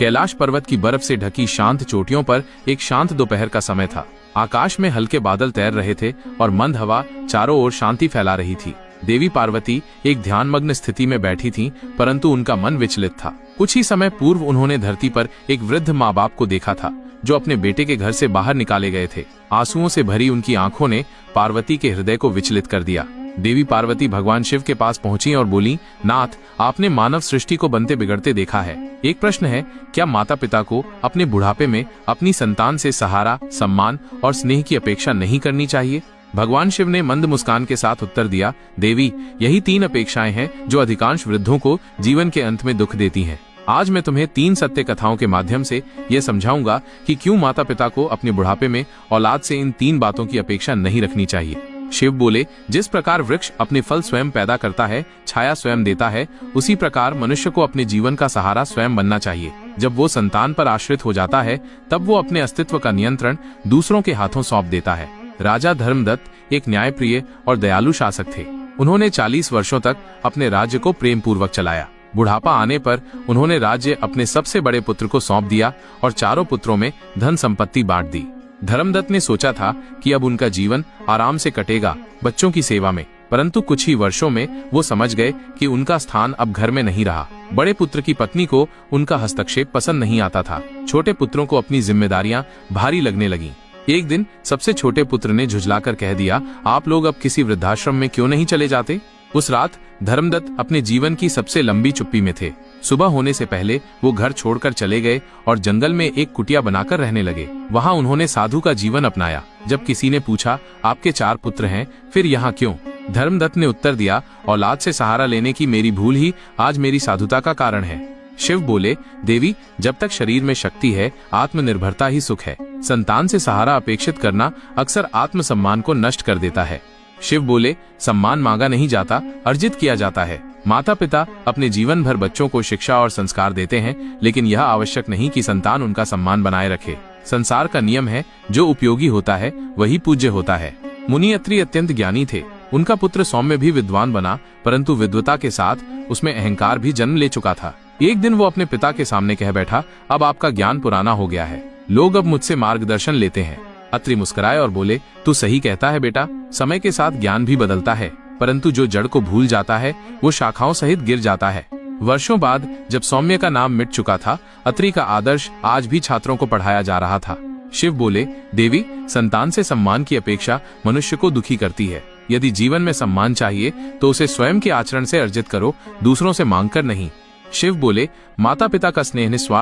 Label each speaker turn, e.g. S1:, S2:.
S1: कैलाश पर्वत की बर्फ से ढकी शांत चोटियों पर एक शांत दोपहर का समय था। आकाश में हल्के बादल तैर रहे थे और मंद हवा चारों ओर शांति फैला रही थी। देवी पार्वती एक ध्यानमग्न स्थिति में बैठी थीं, परंतु उनका मन विचलित था। कुछ ही समय पूर्व उन्होंने धरती पर एक वृद्ध माँ बाप को देखा था, जो अपने बेटे के घर से बाहर निकाले गए थे। आंसुओं से भरी उनकी आंखों ने पार्वती के हृदय को विचलित कर दिया। देवी पार्वती भगवान शिव के पास पहुंची और बोली, नाथ, आपने मानव सृष्टि को बनते बिगड़ते देखा है। एक प्रश्न है, क्या माता पिता को अपने बुढ़ापे में अपनी संतान से सहारा, सम्मान और स्नेह की अपेक्षा नहीं करनी चाहिए? भगवान शिव ने मंद मुस्कान के साथ उत्तर दिया, देवी, यही 3 अपेक्षाएं हैं जो अधिकांश वृद्धों को जीवन के अंत में दुख देती हैं। आज मैं तुम्हें 3 सत्य कथाओं के माध्यम से ये समझाऊंगा कि क्यों माता पिता को अपने बुढ़ापे में औलाद से इन 3 बातों की अपेक्षा नहीं रखनी चाहिए। शिव बोले, जिस प्रकार वृक्ष अपने फल स्वयं पैदा करता है, छाया स्वयं देता है, उसी प्रकार मनुष्य को अपने जीवन का सहारा स्वयं बनना चाहिए। जब वो संतान पर आश्रित हो जाता है, तब वो अपने अस्तित्व का नियंत्रण दूसरों के हाथों सौंप देता है। राजा धर्मदत्त एक न्यायप्रिय और दयालु शासक थे। उन्होंने 40 वर्षों तक अपने राज्य को प्रेम पूर्वक चलाया। बुढ़ापा आने पर उन्होंने राज्य अपने सबसे बड़े पुत्र को सौंप दिया और चारों पुत्रों में धन संपत्ति बांट दी। धर्मदत्त ने सोचा था कि अब उनका जीवन आराम से कटेगा, बच्चों की सेवा में, परंतु कुछ ही वर्षों में वो समझ गए कि उनका स्थान अब घर में नहीं रहा। बड़े पुत्र की पत्नी को उनका हस्तक्षेप पसंद नहीं आता था। छोटे पुत्रों को अपनी जिम्मेदारियां भारी लगने लगीं। एक दिन सबसे छोटे पुत्र ने झुझलाकर कह दिया, आप लोग अब किसी वृद्धाश्रम में क्यों नहीं चले जाते? उस रात धर्मदत्त अपने जीवन की सबसे लंबी चुप्पी में थे। सुबह होने से पहले वो घर छोड़कर चले गए और जंगल में एक कुटिया बनाकर रहने लगे। वहाँ उन्होंने साधु का जीवन अपनाया। जब किसी ने पूछा, आपके 4 पुत्र हैं, फिर यहाँ क्यों? धर्मदत्त ने उत्तर दिया, औलाद से सहारा लेने की मेरी भूल ही आज मेरी साधुता का कारण है। शिव बोले, देवी, जब तक शरीर में शक्ति है, आत्मनिर्भरता ही सुख है। संतान से सहारा अपेक्षित करना अक्सर आत्मसम्मान को नष्ट कर देता है। शिव बोले, सम्मान मांगा नहीं जाता, अर्जित किया जाता है। माता पिता अपने जीवन भर बच्चों को शिक्षा और संस्कार देते हैं, लेकिन यह आवश्यक नहीं कि संतान उनका सम्मान बनाए रखे। संसार का नियम है, जो उपयोगी होता है वही पूज्य होता है। मुनि अत्रि अत्यंत ज्ञानी थे। उनका पुत्र सौम्य भी विद्वान बना, परंतु विद्वता के साथ उसमें अहंकार भी जन्म ले चुका था। एक दिन वो अपने पिता के सामने कह बैठा, अब आपका ज्ञान पुराना हो गया है, लोग अब मुझसे मार्गदर्शन लेते हैं। अत्रि मुस्कुराए और बोले, तू सही कहता है बेटा, समय के साथ ज्ञान भी बदलता है, परंतु जो जड़ को भूल जाता है वो शाखाओं सहित गिर जाता है। वर्षों बाद जब सौम्य का नाम मिट चुका था, अत्रि का आदर्श आज भी छात्रों को पढ़ाया जा रहा था। शिव बोले, देवी, संतान से सम्मान की अपेक्षा मनुष्य को दुखी करती है। यदि जीवन में सम्मान चाहिए तो उसे स्वयं के आचरण से अर्जित करो, दूसरों से मांगकर नहीं। शिव बोले, माता पिता का स्नेह निस्वार्थ